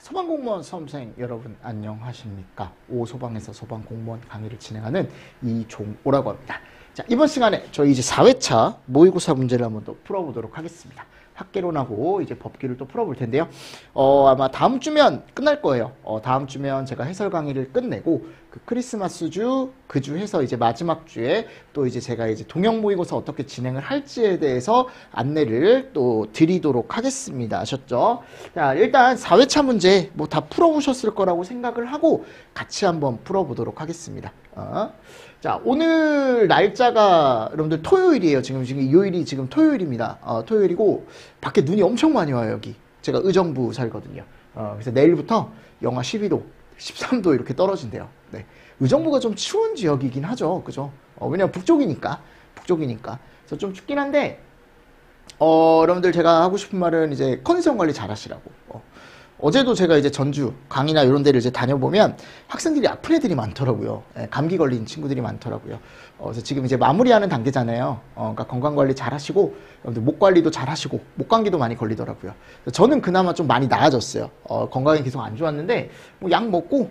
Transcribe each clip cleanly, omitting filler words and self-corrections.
소방공무원 수험생 여러분 안녕하십니까? 오소방에서 소방공무원 강의를 진행하는 이종오라고 합니다. 자, 이번 시간에 저희 이제 4회차 모의고사 문제를 한번 더 풀어보도록 하겠습니다. 학개론하고 이제 법규를 또 풀어볼 텐데요. 아마 다음 주면 끝날 거예요. 다음 주면 제가 해설 강의를 끝내고 그 크리스마스 주, 그 주 해서 이제 마지막 주에 또 이제 제가 이제 동영 모의고사 어떻게 진행을 할지에 대해서 안내를 또 드리도록 하겠습니다. 아셨죠? 자, 일단 4회차 문제 뭐 다 풀어보셨을 거라고 생각을 하고 같이 한번 풀어보도록 하겠습니다. 자, 오늘 날짜가 여러분들 토요일이에요. 지금 요일이 지금 토요일입니다. 토요일이고 밖에 눈이 엄청 많이 와요. 여기 제가 의정부 살거든요. 그래서 내일부터 영하 12도 13도 이렇게 떨어진대요. 네. 의정부가 좀 추운 지역이긴 하죠. 그죠? 왜냐면 북쪽이니까 그래서 좀 춥긴 한데 여러분들 제가 하고 싶은 말은 이제 컨디션 관리 잘 하시라고. 어제도 제가 이제 전주, 강이나 이런 데를 이제 다녀보면 학생들이 아픈 애들이 많더라고요. 감기 걸린 친구들이 많더라고요. 그래서 지금 이제 마무리하는 단계잖아요. 그러니까 건강관리 잘 하시고, 목 관리도 잘 하시고, 목 감기도 많이 걸리더라고요. 저는 그나마 좀 많이 나아졌어요. 건강이 계속 안 좋았는데, 뭐 약 먹고,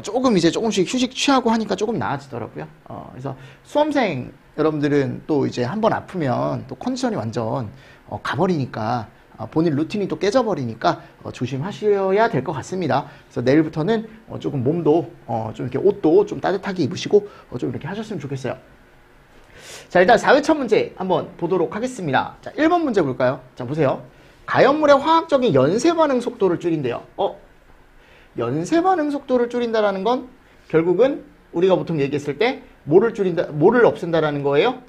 조금 이제 조금씩 휴식 취하고 하니까 조금 나아지더라고요. 그래서 수험생 여러분들은 또 이제 한번 아프면 또 컨디션이 완전 가버리니까, 본인 루틴이 또 깨져버리니까 조심하셔야 될 것 같습니다. 그래서 내일부터는 조금 몸도 좀 이렇게 옷도 좀 따뜻하게 입으시고 좀 이렇게 하셨으면 좋겠어요. 자, 일단 4회차 문제 한번 보도록 하겠습니다. 자, 1번 문제 볼까요? 자, 보세요. 가연물의 화학적인 연쇄 반응 속도를 줄인대요. 연쇄 반응 속도를 줄인다라는 건 결국은 우리가 보통 얘기했을 때 뭐를 없앤다라는 거예요?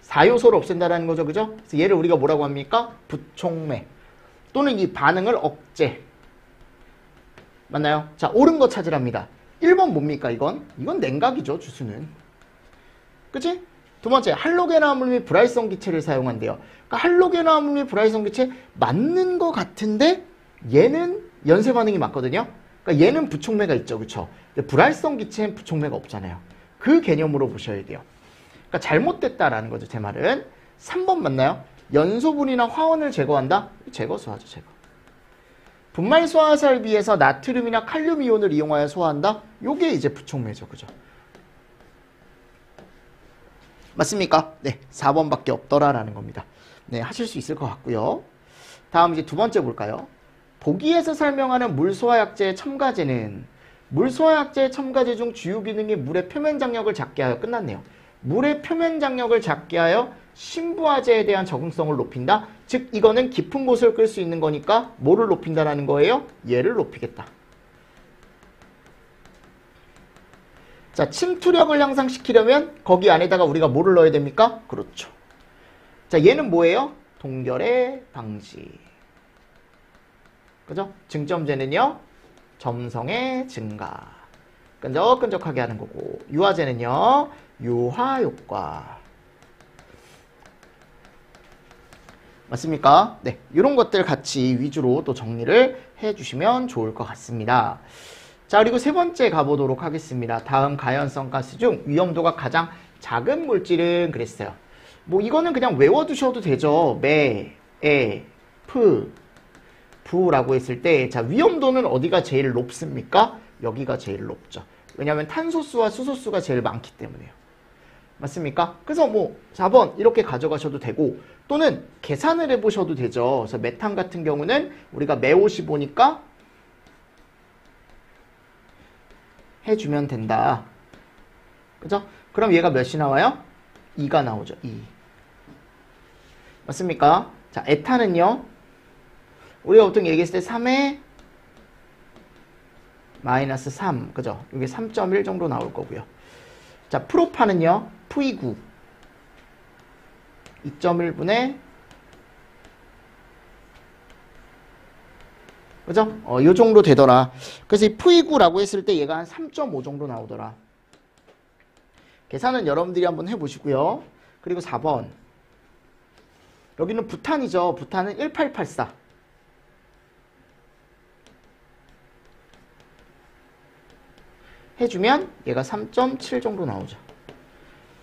4요소를 없앤다라는 거죠. 그죠? 그래서 얘를 우리가 뭐라고 합니까? 부촉매. 또는 이 반응을 억제. 맞나요? 자, 옳은 거 찾으랍니다. 1번 뭡니까, 이건? 이건 냉각이죠, 주수는. 그치? 두 번째, 할로겐화합물 및 브라이성 기체를 사용한대요. 그러니까 할로겐화합물 및 브라이성 기체 맞는 거 같은데 얘는 연쇄 반응이 맞거든요. 그러니까 얘는 부촉매가 있죠. 그쵸? 근데 브라이성 기체는 부촉매가 없잖아요. 그 개념으로 보셔야 돼요. 그러니까 잘못됐다라는 거죠. 제 말은 3번 맞나요? 연소분이나 화원을 제거한다? 제거 소화죠. 제거. 분말 소화사를 비해서 나트륨이나 칼륨 이온을 이용하여 소화한다? 요게 이제 부촉매죠. 그죠? 맞습니까? 네, 4번밖에 없더라라는 겁니다. 네, 하실 수 있을 것 같고요. 다음 이제 두 번째 볼까요? 보기에서 설명하는 물소화약제의 첨가제는 물소화약제의 첨가제 중 주요 기능이 물의 표면 장력을 작게 하여 끝났네요. 물의 표면 장력을 작게 하여 신부화제에 대한 적응성을 높인다. 즉 이거는 깊은 곳을 끌 수 있는 거니까 뭐를 높인다라는 거예요? 얘를 높이겠다. 자, 침투력을 향상시키려면 거기 안에다가 우리가 뭐를 넣어야 됩니까? 그렇죠. 자, 얘는 뭐예요? 동결의 방지. 그죠? 증점제는요? 점성의 증가. 끈적끈적하게 하는 거고, 유화제는요? 유화 효과. 맞습니까? 네, 이런 것들 같이 위주로 또 정리를 해주시면 좋을 것 같습니다. 자, 그리고 세 번째 가보도록 하겠습니다. 다음 가연성 가스 중 위험도가 가장 작은 물질은 그랬어요. 뭐 이거는 그냥 외워두셔도 되죠. 매, 에, 프, 부라고 했을 때, 자, 위험도는 어디가 제일 높습니까? 여기가 제일 높죠. 왜냐하면 탄소수와 수소수가 제일 많기 때문에요. 맞습니까? 그래서 뭐 4번 이렇게 가져가셔도 되고, 또는 계산을 해보셔도 되죠. 그래서 메탄 같은 경우는 우리가 매 55니까 해주면 된다. 그죠? 그럼 얘가 몇이 나와요? 2가 나오죠. 2. 맞습니까? 자, 에탄은요. 우리가 보통 얘기했을 때 3에 마이너스 3. 그죠? 이게 3.1 정도 나올 거고요. 자, 프로판은요. V9 2.1분의 그죠? 요 정도 되더라. 그래서 이 V9라고 했을 때 얘가 한 3.5 정도 나오더라. 계산은 여러분들이 한번 해보시고요. 그리고 4번 여기는 부탄이죠. 부탄은 1884. 해주면 얘가 3.7 정도 나오죠.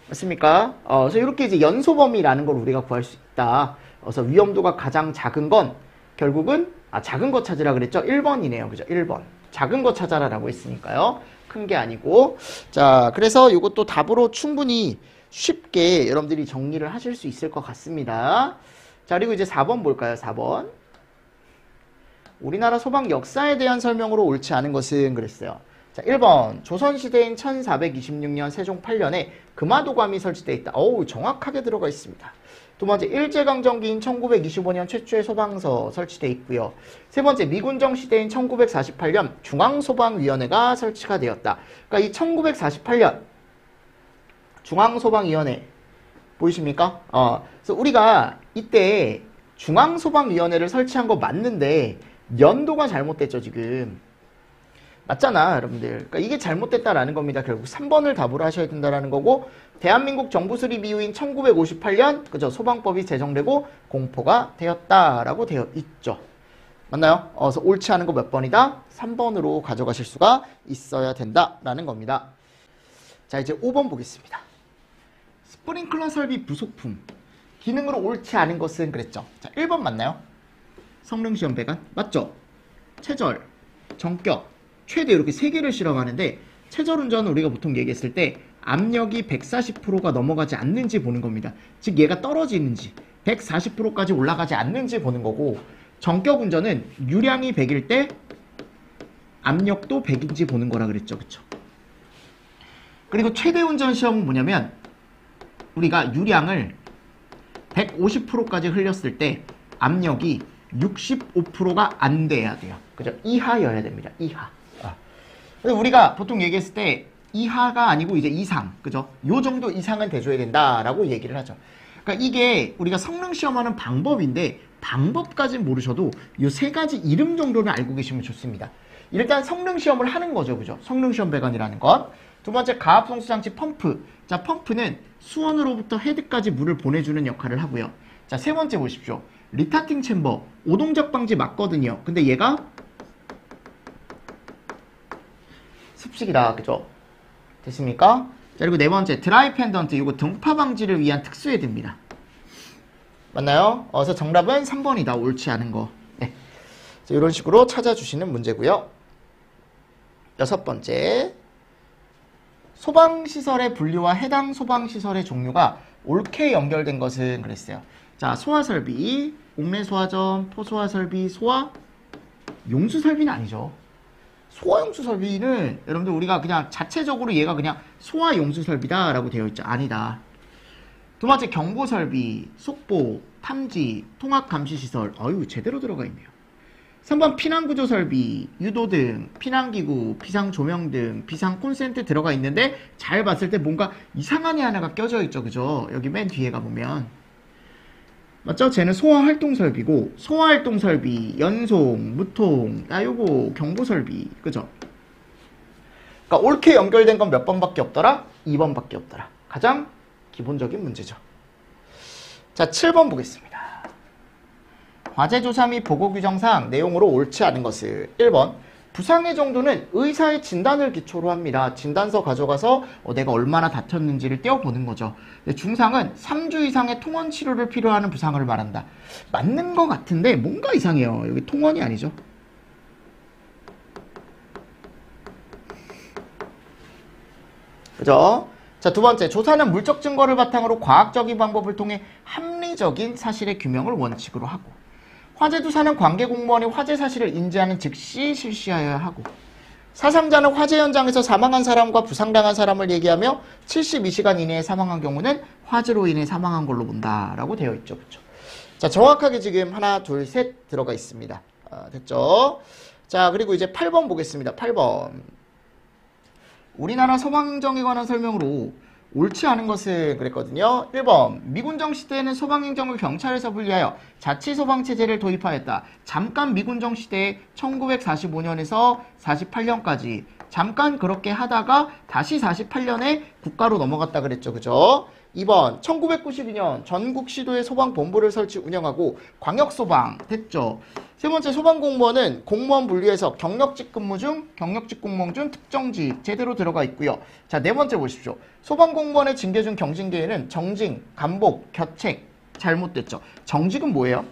맞습니까? 그래서 이렇게 이제 연소범위라는 걸 우리가 구할 수 있다. 그래서 위험도가 가장 작은 건 결국은 작은 거 찾으라 그랬죠? 1번이네요. 그죠? 1번. 작은 거 찾아라라고 했으니까요. 큰 게 아니고. 자, 그래서 이것도 답으로 충분히 쉽게 여러분들이 정리를 하실 수 있을 것 같습니다. 자, 그리고 이제 4번 볼까요? 4번. 우리나라 소방 역사에 대한 설명으로 옳지 않은 것은 그랬어요. 자, 1번. 조선시대인 1426년 세종 8년에 금화도감이 설치되어 있다. 어우, 정확하게 들어가 있습니다. 두 번째, 일제강점기인 1925년 최초의 소방서 설치되어 있고요. 세 번째, 미군정 시대인 1948년 중앙소방위원회가 설치가 되었다. 그러니까 이 1948년 중앙소방위원회 보이십니까? 그래서 우리가 이때 중앙소방위원회를 설치한 거 맞는데 연도가 잘못됐죠, 지금. 맞잖아, 여러분들. 그러니까 이게 잘못됐다라는 겁니다. 결국 3번을 답으로 하셔야 된다라는 거고, 대한민국 정부 수립 이후인 1958년, 그죠? 소방법이 제정되고 공포가 되었다라고 되어 있죠. 맞나요? 그래서 옳지 않은 거 몇 번이다? 3번으로 가져가실 수가 있어야 된다라는 겁니다. 자, 이제 5번 보겠습니다. 스프링클러 설비 부속품. 기능으로 옳지 않은 것은 그랬죠. 자, 1번 맞나요? 성능시험 배관. 맞죠? 최절, 정격, 최대 이렇게 3개를 실험하는데 최절 운전은 우리가 보통 얘기했을 때 압력이 140%가 넘어가지 않는지 보는 겁니다. 즉 얘가 떨어지는지 140%까지 올라가지 않는지 보는 거고, 정격 운전은 유량이 100일 때 압력도 100인지 보는 거라 그랬죠. 그쵸? 그리고 최대 운전 시험은 뭐냐면 우리가 유량을 150%까지 흘렸을 때 압력이 65%가 안 돼야 돼요. 그죠? 이하여야 됩니다. 이하. 근데 우리가 보통 얘기했을 때 이하가 아니고 이제 이상, 그죠? 요 정도 이상은 돼줘야 된다라고 얘기를 하죠. 그러니까 이게 우리가 성능 시험하는 방법인데 방법까지는 모르셔도 요 3가지 이름 정도는 알고 계시면 좋습니다. 일단 성능 시험을 하는 거죠, 그죠? 성능 시험 배관이라는 것. 두 번째, 가압 송수 장치 펌프. 자, 펌프는 수원으로부터 헤드까지 물을 보내주는 역할을 하고요. 자, 세 번째 보십시오. 리타팅 챔버, 오동작 방지 맞거든요. 근데 얘가 습식이다, 그죠? 됐습니까? 자, 그리고 네 번째, 드라이 펜던트. 이거 등파 방지를 위한 특수 헤드입니다. 맞나요? 그래서 정답은 3번이다. 옳지 않은 거. 네. 자, 이런 식으로 찾아주시는 문제고요. 6번째, 소방시설의 분류와 해당 소방시설의 종류가 옳게 연결된 것은 그랬어요. 자, 소화설비, 옥내소화전, 포소화설비, 소화 용수설비는 아니죠. 소화용수설비는 여러분들 우리가 그냥 자체적으로 얘가 그냥 소화용수설비다 라고 되어 있죠. 아니다. 두 번째, 경보설비, 속보, 탐지, 통합감시시설. 어유 제대로 들어가 있네요. 3번, 피난구조설비, 유도등, 피난기구, 비상조명등, 비상콘센트 들어가 있는데 잘 봤을 때 뭔가 이상한 애 하나가 껴져 있죠. 그죠? 여기 맨 뒤에 가보면 맞죠? 쟤는 소화활동설비고, 소화활동설비, 연송, 무통, 요거 경보설비. 그죠? 그러니까 옳게 연결된 건 몇 번밖에 없더라? 2번밖에 없더라. 가장 기본적인 문제죠. 자, 7번 보겠습니다. 과제조사 및 보고규정상 내용으로 옳지 않은 것을. 1번, 부상의 정도는 의사의 진단을 기초로 합니다. 진단서 가져가서 내가 얼마나 다쳤는지를 떼어보는 거죠. 중상은 3주 이상의 통원 치료를 필요하는 부상을 말한다. 맞는 것 같은데 뭔가 이상해요. 여기 통원이 아니죠. 그죠? 자, 두 번째, 조사는 물적 증거를 바탕으로 과학적인 방법을 통해 합리적인 사실의 규명을 원칙으로 하고, 화재조사는 관계공무원이 화재 사실을 인지하는 즉시 실시하여야 하고, 사상자는 화재 현장에서 사망한 사람과 부상당한 사람을 얘기하며 72시간 이내에 사망한 경우는 화재로 인해 사망한 걸로 본다라고 되어 있죠. 그렇죠? 자, 정확하게 지금 하나, 둘, 셋 들어가 있습니다. 됐죠? 자, 그리고 이제 8번 보겠습니다. 8번. 우리나라 소방정에 관한 설명으로 옳지 않은 것을 그랬거든요. 1번, 미군정 시대에는 소방행정을 경찰에서 분리하여 자치소방체제를 도입하였다. 잠깐 미군정 시대에 1945년에서 48년까지 잠깐 그렇게 하다가 다시 48년에 국가로 넘어갔다 그랬죠. 그죠? 2번, 1992년 전국 시도에 소방본부를 설치 운영하고 광역소방 됐죠. 세 번째, 소방공무원은 공무원 분류에서 경력직 근무 중, 경력직 공무원 중 특정직 제대로 들어가 있고요. 자, 네 번째 보십시오. 소방공무원의 징계 중 경징계에는 정징, 감복, 겨책 잘못됐죠. 정직은 뭐예요?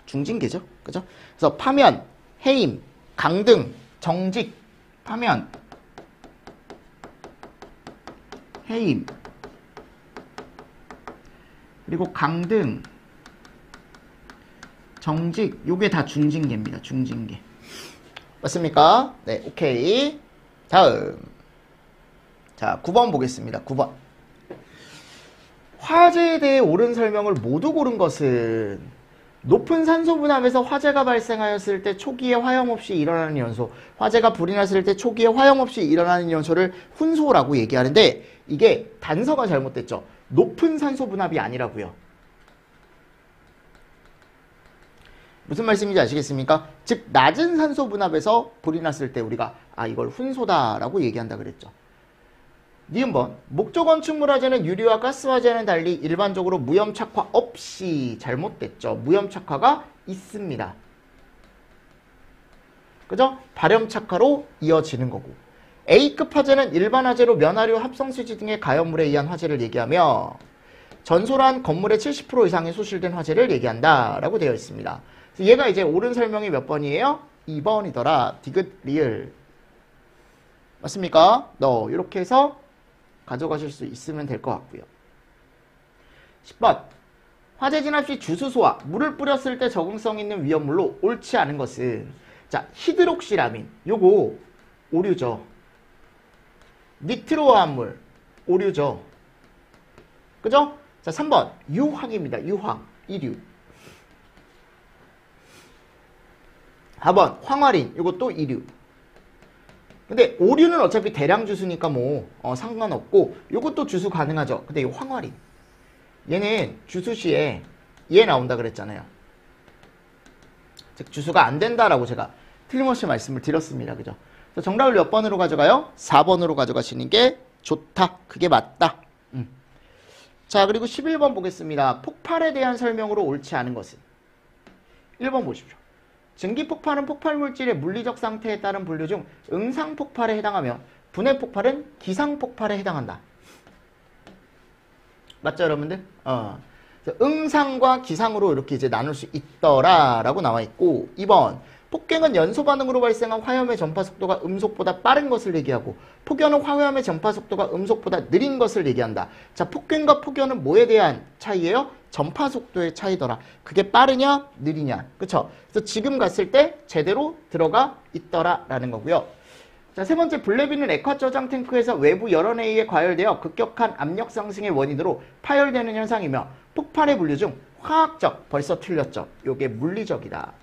중징계죠. 그죠? 그래서 파면, 해임, 강등, 정직, 파면, 해임, 그리고 강등, 정직, 요게 다 중징계입니다. 중징계. 맞습니까? 네, 오케이. 다음. 자, 9번 보겠습니다. 9번. 화재에 대해 옳은 설명을 모두 고른 것은 높은 산소 분압에서 화재가 발생하였을 때 초기에 화염 없이 일어나는 연소, 화재가 불이 났을 때 초기에 화염 없이 일어나는 연소를 훈소라고 얘기하는데 이게 단서가 잘못됐죠. 높은 산소 분압이 아니라고요. 무슨 말씀인지 아시겠습니까? 즉 낮은 산소 분압에서 불이 났을 때 우리가 이걸 훈소다라고 얘기한다 그랬죠. 니은번 목조 건축물 화재는 유리와 가스 화재는 달리 일반적으로 무염 착화 없이 잘못됐죠. 무염 착화가 있습니다. 그죠? 발염 착화로 이어지는 거고 A급 화재는 일반 화재로 면화류, 합성수지 등의 가연물에 의한 화재를 얘기하며 전소란 건물의 70% 이상이 소실된 화재를 얘기한다 라고 되어 있습니다. 그래서 얘가 이제 옳은 설명이 몇 번이에요? 2번이더라. 디귿 리을. 맞습니까? 이렇게 해서 가져가실 수 있으면 될 것 같고요. 10번. 화재 진압 시 주수소와 물을 뿌렸을 때 적응성 있는 위험물로 옳지 않은 것은 자, 히드록시라민. 요거 오류죠. 니트로화합물. 오류죠. 그죠? 자, 3번. 유황입니다. 유황. 이류. 4번. 황화린. 요것도 이류. 근데 오류는 어차피 대량 주수니까 뭐 상관없고 요것도 주수 가능하죠. 근데 이 황화린 얘는 주수 시에 얘 나온다 그랬잖아요. 즉 주수가 안 된다라고 제가 틀림없이 말씀을 드렸습니다. 그죠? 그래서 정답을 몇 번으로 가져가요? 4번으로 가져가시는 게 좋다. 그게 맞다. 자, 그리고 11번 보겠습니다. 폭발에 대한 설명으로 옳지 않은 것은 1번 보십시오. 증기폭발은 폭발물질의 물리적 상태에 따른 분류 중 응상폭발에 해당하며 분해폭발은 기상폭발에 해당한다. 맞죠, 여러분들? 응상과 기상으로 이렇게 이제 나눌 수 있더라라고 나와 있고 2번 폭갱은 연소 반응으로 발생한 화염의 전파 속도가 음속보다 빠른 것을 얘기하고 폭연은 화염의 전파 속도가 음속보다 느린 것을 얘기한다. 자, 폭갱과 폭연은 뭐에 대한 차이예요? 전파 속도의 차이더라. 그게 빠르냐 느리냐. 그쵸? 그래서 지금 갔을 때 제대로 들어가 있더라라는 거고요. 자, 세 번째, 블레비는 액화 저장 탱크에서 외부 열원에 의해 과열되어 급격한 압력 상승의 원인으로 파열되는 현상이며 폭발의 분류 중 화학적, 벌써 틀렸죠. 요게 물리적이다.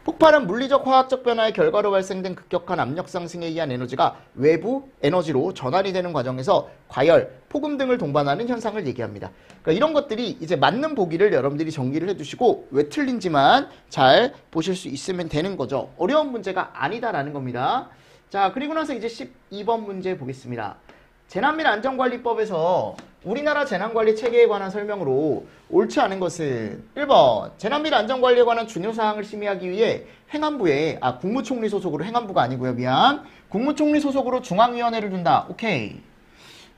폭발은 물리적 화학적 변화의 결과로 발생된 급격한 압력 상승에 의한 에너지가 외부 에너지로 전환이 되는 과정에서 과열, 폭음 등을 동반하는 현상을 얘기합니다. 그러니까 이런 것들이 이제 맞는 보기를 여러분들이 정리를 해두시고 왜 틀린지만 잘 보실 수 있으면 되는 거죠. 어려운 문제가 아니다라는 겁니다. 자, 그리고 나서 이제 12번 문제 보겠습니다. 재난및 안전관리법에서 우리나라 재난관리 체계에 관한 설명으로 옳지 않은 것은 1번 재난및 안전관리에 관한 중요사항을 심의하기 위해 행안부에 국무총리 소속으로 행안부가 아니고요. 미안. 국무총리 소속으로 중앙위원회를 둔다. 오케이.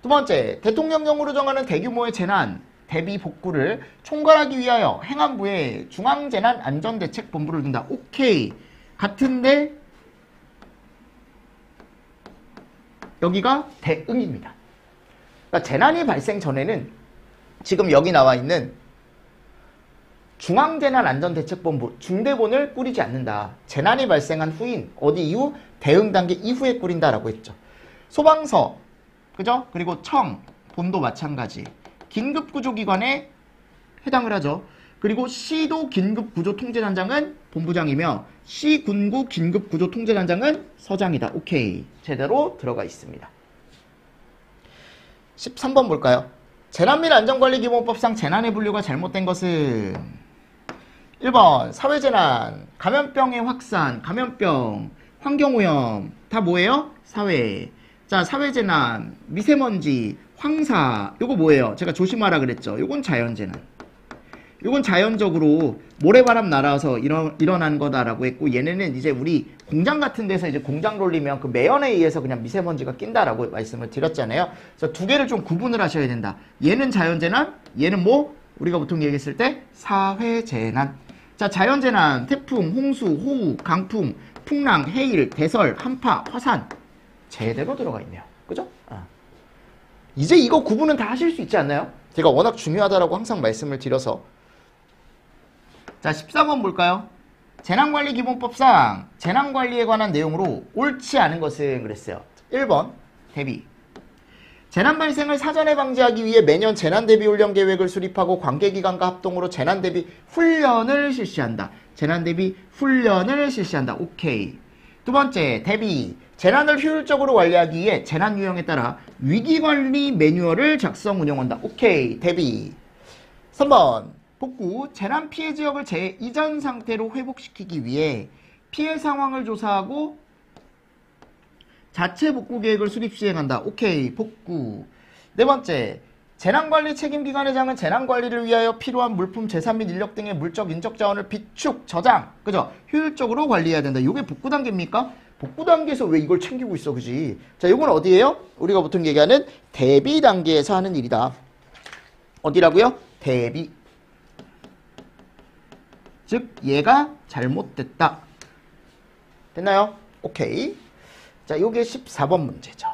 두 번째 대통령령으로 정하는 대규모의 재난 대비 복구를 총괄하기 위하여 행안부에 중앙재난안전대책본부를 둔다. 오케이. 같은데 여기가 대응입니다. 그러니까 재난이 발생 전에는 지금 여기 나와 있는 중앙재난안전대책본부 중대본을 꾸리지 않는다. 재난이 발생한 후인 어디 이후? 대응 단계 이후에 꾸린다라고 했죠. 소방서, 그죠? 그리고 청, 본도 마찬가지. 긴급구조기관에 해당을 하죠. 그리고 시도 긴급구조통제단장은 본부장이며 시군구 긴급구조통제단장은 서장이다. 오케이. 제대로 들어가 있습니다. 13번 볼까요? 재난및 안전관리기본법상 재난의 분류가 잘못된 것은 1번 사회재난, 감염병의 확산, 감염병, 환경오염 다 뭐예요? 사회. 자, 사회재난, 미세먼지, 황사 요거 뭐예요? 제가 조심하라 그랬죠. 요건 자연재난. 이건 자연적으로 모래바람 날아서 일어난 거다라고 했고 얘네는 이제 우리 공장 같은 데서 이제 공장 돌리면 그 매연에 의해서 그냥 미세먼지가 낀다라고 말씀을 드렸잖아요. 그래서 두 개를 좀 구분을 하셔야 된다. 얘는 자연재난, 얘는 뭐 우리가 보통 얘기했을 때 사회재난. 자, 자연재난, 태풍, 홍수, 호우, 강풍, 풍랑, 해일, 대설, 한파, 화산 제대로 들어가 있네요. 그죠? 이제 이거 구분은 다 하실 수 있지 않나요? 제가 워낙 중요하다라고 항상 말씀을 드려서. 자, 14번 볼까요? 재난관리기본법상 재난관리에 관한 내용으로 옳지 않은 것은 그랬어요. 1번 대비. 재난 발생을 사전에 방지하기 위해 매년 재난대비훈련 계획을 수립하고 관계기관과 합동으로 재난대비 훈련을 실시한다. 재난대비 훈련을 실시한다. 오케이. 두 번째, 대비. 재난을 효율적으로 관리하기 위해 재난 유형에 따라 위기관리 매뉴얼을 작성 운영한다. 오케이. 대비. 3번, 복구. 재난 피해 지역을 이전 상태로 회복시키기 위해 피해 상황을 조사하고 자체 복구 계획을 수립 시행한다. 오케이. 복구. 네 번째, 재난관리 책임기관회장은 재난관리를 위하여 필요한 물품, 재산 및 인력 등의 물적, 인적 자원을 비축, 저장, 그죠? 효율적으로 관리해야 된다. 이게 복구 단계입니까? 복구 단계에서 왜 이걸 챙기고 있어, 그지? 자, 이건 어디예요? 우리가 보통 얘기하는 대비 단계에서 하는 일이다. 어디라고요? 대비. 즉, 얘가 잘못됐다. 됐나요? 오케이. 자, 요게 14번 문제죠.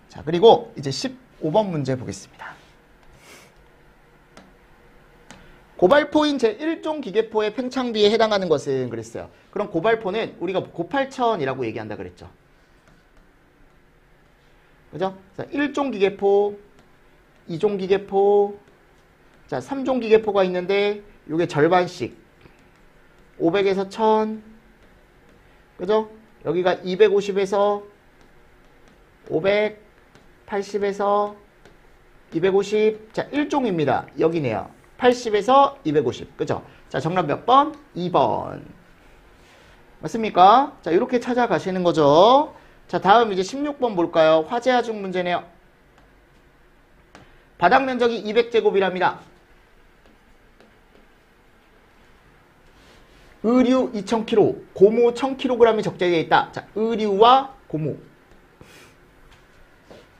자, 그리고 이제 15번 문제 보겠습니다. 고발포인 제1종 기계포의 팽창비에 해당하는 것은 그랬어요. 그럼 고발포는 우리가 고팔천이라고 얘기한다 그랬죠. 그죠? 자, 1종 기계포, 2종 기계포, 자, 3종 기계포가 있는데 요게 절반씩 500에서 1000, 그죠? 여기가 250에서 500, 80에서 250. 자, 1종입니다. 여기네요. 80에서 250. 그죠? 자, 정답 몇 번? 2번. 맞습니까? 자, 이렇게 찾아가시는 거죠. 자, 다음 이제 16번 볼까요? 화재 하중 문제네요. 바닥 면적이 200제곱이랍니다. 의류 2000kg, 고무 1000kg이 적재되어 있다. 자, 의류와 고무.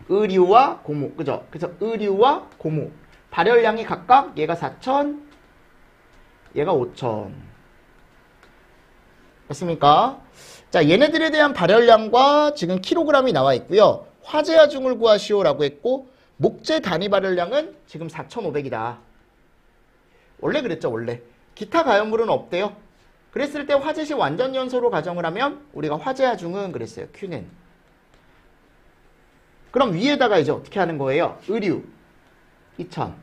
의류와 고무. 그죠? 그래서 의류와 고무. 발열량이 각각 얘가 4000, 얘가 5000. 맞습니까? 자, 얘네들에 대한 발열량과 지금 킬로그램이 나와 있고요. 화재 하중을 구하시오라고 했고, 목재 단위 발열량은 지금 4500이다. 원래 그랬죠, 원래. 기타 가연물은 없대요. 그랬을 때 화재 시 완전 연소로 가정을 하면 우리가 화재 하중은 그랬어요. Q는. 그럼 위에다가 이제 어떻게 하는 거예요? 의류 2000.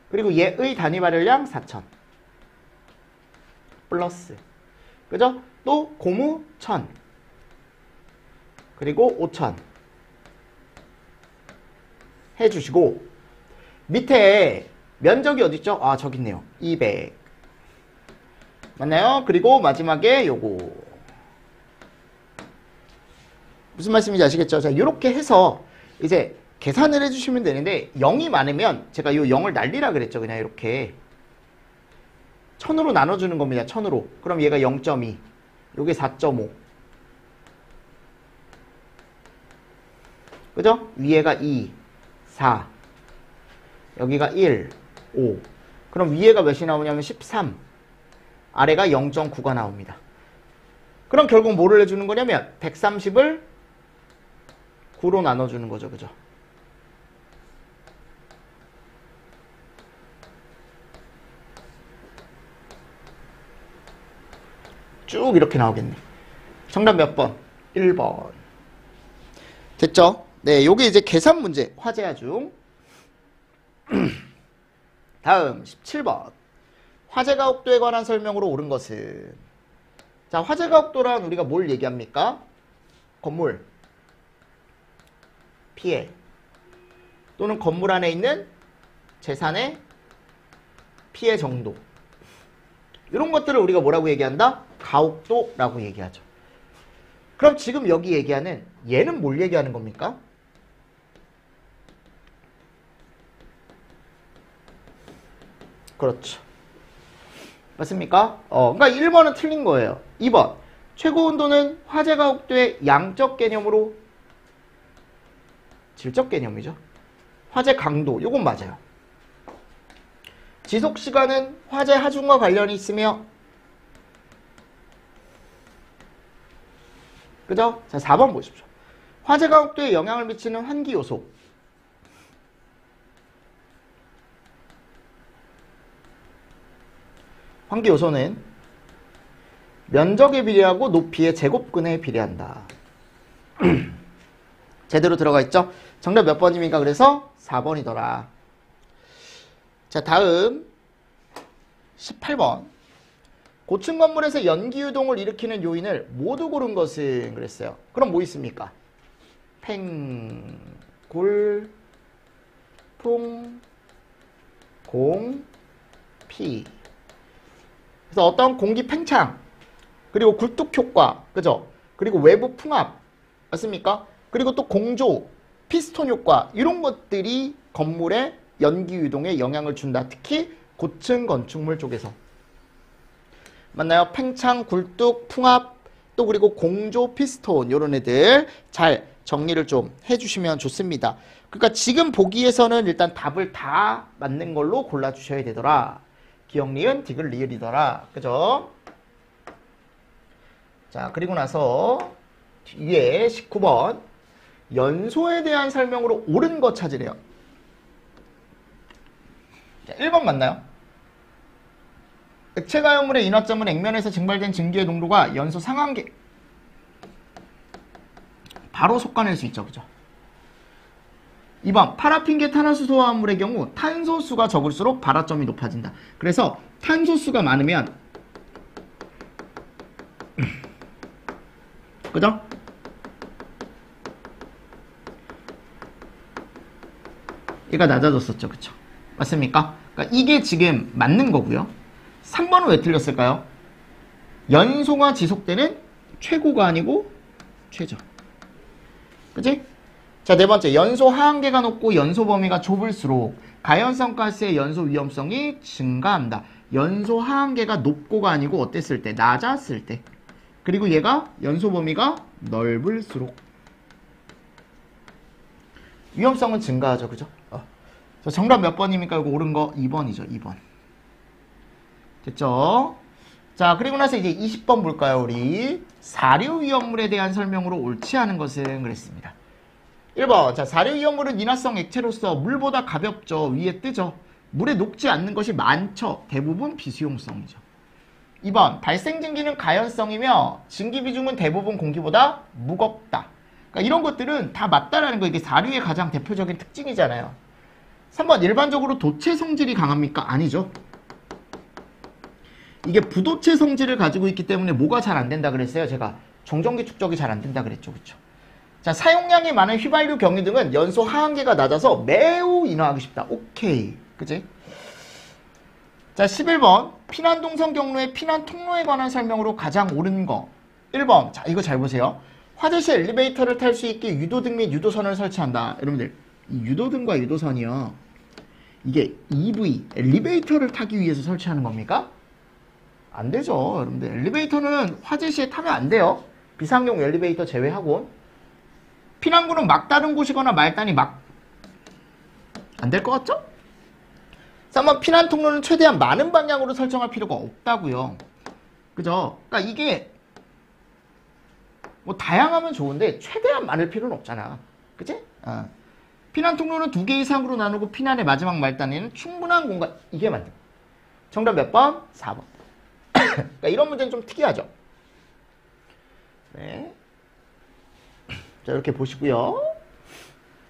그리고 얘의 단위 발열량 4000. 플러스. 그죠? 또 고무 1000. 그리고 5000. 해주시고 밑에 면적이 어딨죠? 아, 저기 있네요. 200. 맞나요? 그리고 마지막에 요거. 무슨 말씀인지 아시겠죠? 자, 요렇게 해서 이제 계산을 해주시면 되는데 0이 많으면 제가 요 0을 날리라 그랬죠. 그냥 이렇게 1000으로 나눠주는 겁니다. 1000으로. 그럼 얘가 0.2. 요게 4.5. 그죠? 위에가 2, 4. 여기가 1, 5. 그럼 위에가 몇이 나오냐면 13. 아래가 0.9가 나옵니다. 그럼 결국 뭐를 해주는 거냐면 130을 9로 나눠주는 거죠. 그죠? 쭉 이렇게 나오겠네. 정답 몇 번? 1번. 됐죠? 네, 요게 이제 계산 문제. 화재 하중. 다음 17번. 화재가옥도에 관한 설명으로 옳은 것은. 자, 화재가옥도란 우리가 뭘 얘기합니까? 건물, 피해, 또는 건물 안에 있는 재산의 피해 정도. 이런 것들을 우리가 뭐라고 얘기한다? 가옥도라고 얘기하죠. 그럼 지금 여기 얘기하는 얘는 뭘 얘기하는 겁니까? 그렇죠. 맞습니까? 그러니까 1번은 틀린 거예요. 2번. 최고 온도는 화재가옥도의 양적 개념으로 질적 개념이죠. 화재 강도. 요건 맞아요. 지속시간은 화재 하중과 관련이 있으며 그죠? 자, 4번 보십시오. 화재 가속도에 영향을 미치는 환기 요소. 환기 요소는 면적에 비례하고 높이의 제곱근에 비례한다. 제대로 들어가 있죠? 정답 몇 번입니까? 그래서 4번이더라. 자, 다음 18번. 고층 건물에서 연기 유동을 일으키는 요인을 모두 고른 것은 그랬어요. 그럼 뭐 있습니까? 팽, 굴, 풍, 공, 피. 그래서 어떤 공기 팽창, 그리고 굴뚝 효과, 그죠? 그리고 외부 풍압, 맞습니까? 그리고 또 공조, 피스톤 효과, 이런 것들이 건물의 연기 유동에 영향을 준다. 특히 고층 건축물 쪽에서. 맞나요? 팽창, 굴뚝, 풍압, 또 그리고 공조, 피스톤 이런 애들 잘 정리를 좀 해주시면 좋습니다. 그러니까 지금 보기에서는 일단 답을 다 맞는 걸로 골라주셔야 되더라. 기억, 니은, 디귿, 리을이더라. 그죠? 자, 그리고 나서 뒤에 19번 연소에 대한 설명으로 옳은 거 찾으래요. 자, 1번 맞나요? 액체 가연물의 인화점은 액면에서 증발된 증기의 농도가 연소 상한계 바로 솎아낼 수 있죠. 그죠? 2번 파라핀계 탄화수소 화합물의 경우 탄소수가 적을수록 발화점이 높아진다. 그래서 탄소수가 많으면 그죠? 얘가 낮아졌었죠. 그쵸? 맞습니까? 그러니까 이게 지금 맞는 거고요. 3번은 왜 틀렸을까요? 연소가 지속되는 최고가 아니고 최저. 그치? 자, 네 번째. 연소 하한계가 높고 연소 범위가 좁을수록 가연성 가스의 연소 위험성이 증가한다. 연소 하한계가 높고가 아니고 어땠을 때? 낮았을 때. 그리고 얘가 연소 범위가 넓을수록 위험성은 증가하죠. 그죠? 자, 정답 몇 번입니까? 이거 옳은 거 2번이죠. 2번. 됐죠? 자, 그리고 나서 이제 20번 볼까요? 우리 사료 위험물에 대한 설명으로 옳지 않은 것은 그랬습니다. 1번. 자, 사료 위험물은 인화성 액체로서 물보다 가볍죠. 위에 뜨죠. 물에 녹지 않는 것이 많죠. 대부분 비수용성이죠. 2번. 발생 증기는 가연성이며 증기 비중은 대부분 공기보다 무겁다. 그러니까 이런 것들은 다 맞다라는 거. 이게 사료의 가장 대표적인 특징이잖아요. 3번. 일반적으로 도체 성질이 강합니까? 아니죠. 이게 부도체 성질을 가지고 있기 때문에 뭐가 잘 안 된다 그랬어요? 제가 정전기 축적이 잘 안 된다 그랬죠. 그쵸? 자, 사용량이 많은 휘발유, 경유 등은 연소 하한계가 낮아서 매우 인화하기 쉽다. 오케이. 그치? 자, 11번. 피난 동선 경로의 피난 통로에 관한 설명으로 가장 옳은 거. 1번. 자, 이거 잘 보세요. 화재 시 엘리베이터를 탈 수 있게 유도등 및 유도선을 설치한다. 여러분들, 이 유도등과 유도선이요. 이게 EV, 엘리베이터를 타기 위해서 설치하는 겁니까? 안 되죠. 여러분들, 엘리베이터는 화재 시에 타면 안 돼요. 비상용 엘리베이터 제외하고. 피난구는 막다른 곳이거나 말단이 막 안 될 것 같죠? 3번 피난 통로는 최대한 많은 방향으로 설정할 필요가 없다고요. 그죠? 그러니까 이게 뭐 다양하면 좋은데 최대한 많을 필요는 없잖아. 그치? 피난 통로는 2개 이상으로 나누고 피난의 마지막 말단에는 충분한 공간. 이게 맞네. 정답 몇 번? 4번. 그러니까 이런 문제는 좀 특이하죠. 네. 자, 이렇게 보시고요.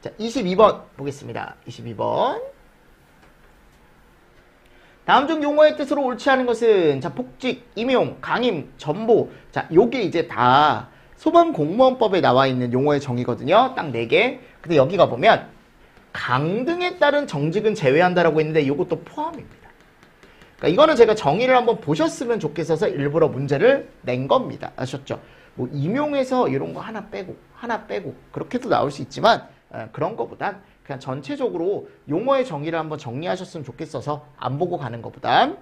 자, 22번 보겠습니다. 22번. 다음 중 용어의 뜻으로 옳지 않은 것은 자, 폭직, 임용, 강임, 전보. 자, 요게 이제 다 소방공무원법에 나와 있는 용어의 정의거든요. 딱 4개. 근데 여기가 보면 강등에 따른 정직은 제외한다라고 했는데 요것도 포함입니다. 그러니까 이거는 제가 정의를 한번 보셨으면 좋겠어서 일부러 문제를 낸 겁니다. 아셨죠? 뭐 임용해서 이런 거 하나 빼고 그렇게도 나올 수 있지만 그런 거보단 그냥 전체적으로 용어의 정의를 한번 정리하셨으면 좋겠어서 안 보고 가는 것보다. 자,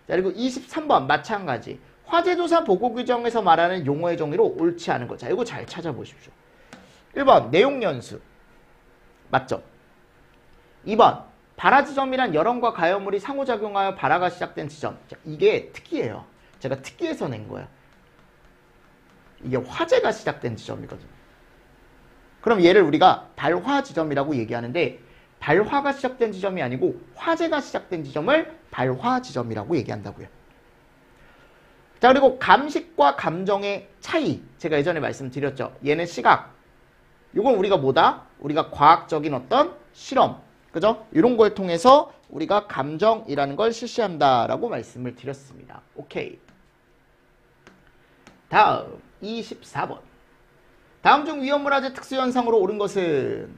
그리고 23번 마찬가지. 화재조사 보고규정에서 말하는 용어의 정의로 옳지 않은 것. 자, 이거 잘 찾아보십시오. 1번 내용연수 맞죠? 2번 발화 지점이란 열원과 가열물이 상호작용하여 발화가 시작된 지점. 자, 이게 특기예요. 제가 특기에서 낸 거예요. 이게 화재가 시작된 지점이거든요. 그럼 얘를 우리가 발화 지점이라고 얘기하는데 발화가 시작된 지점이 아니고 화재가 시작된 지점을 발화 지점이라고 얘기한다고요. 자, 그리고 감식과 감정의 차이. 제가 예전에 말씀드렸죠. 얘는 시각. 이건 우리가 뭐다? 우리가 과학적인 어떤 실험. 그죠? 이런 걸 통해서 우리가 감정이라는 걸 실시한다라고 말씀을 드렸습니다. 오케이. 다음 24번. 다음 중 위험물화재 특수현상으로 옳은 것은?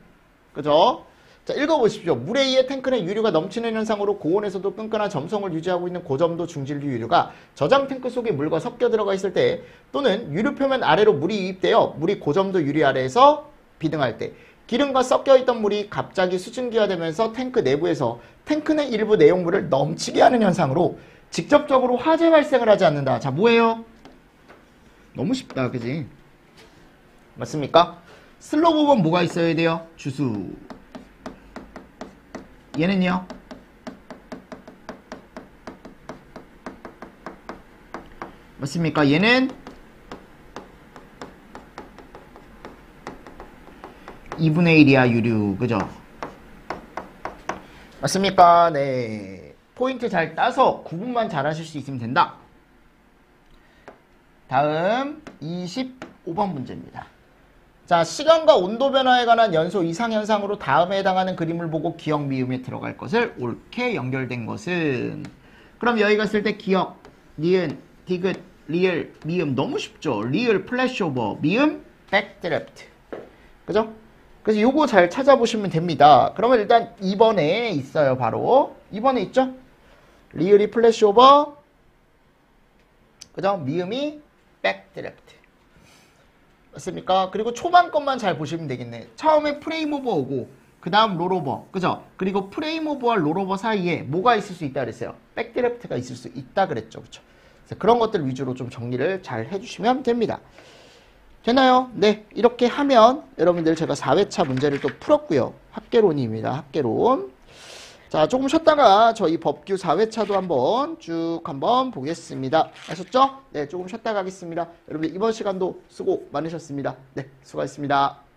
그죠? 자, 읽어보십시오. 물에 의해 탱크 내 유류가 넘치는 현상으로 고온에서도 끈끈한 점성을 유지하고 있는 고점도 중진류 유류가 저장 탱크 속에 물과 섞여 들어가 있을 때 또는 유류 표면 아래로 물이 유입되어 물이 고점도 유리 아래에서 비등할 때 기름과 섞여 있던 물이 갑자기 수증기화되면서 탱크 내부에서 탱크 내 일부 내용물을 넘치게 하는 현상으로 직접적으로 화재 발생을 하지 않는다. 자, 뭐예요? 너무 쉽다, 그지? 맞습니까? 슬로브는 뭐가 있어야 돼요? 주수. 얘는요? 맞습니까? 얘는 2분의 1이야, 유류. 그죠? 맞습니까? 네. 포인트 잘 따서 구분만 잘 하실 수 있으면 된다. 다음 25번 문제입니다. 자, 시간과 온도 변화에 관한 연소 이상 현상으로 다음에 해당하는 그림을 보고 기억 미음에 들어갈 것을 옳게 연결된 것은? 그럼 여기 갔을 때 기억, 니은, 디귿, 리을, 미음 너무 쉽죠? 리을, 플래시오버, 미음, 백드래프트. 그죠? 그래서 요거 잘 찾아보시면 됩니다. 그러면 일단 2번에 있어요. 바로 2번에 있죠? 리을이 플래시오버, 그죠? 미음이 백드래프트. 맞습니까? 그리고 초반 것만 잘 보시면 되겠네. 처음에 프레임 오버 오고 그 다음 롤오버. 그죠? 그리고 프레임 오버와 롤오버 사이에 뭐가 있을 수 있다 그랬어요? 백드래프트가 있을 수 있다 그랬죠. 그쵸? 그래서 그런 것들 위주로 좀 정리를 잘 해주시면 됩니다. 되나요? 네. 이렇게 하면 여러분들 제가 4회차 문제를 또 풀었고요. 합계론입니다. 합계론. 자, 조금 쉬었다가 저희 법규 4회차도 한번 쭉 한번 보겠습니다. 아셨죠? 네, 조금 쉬었다 가겠습니다. 여러분들 이번 시간도 수고 많으셨습니다. 네, 수고하셨습니다.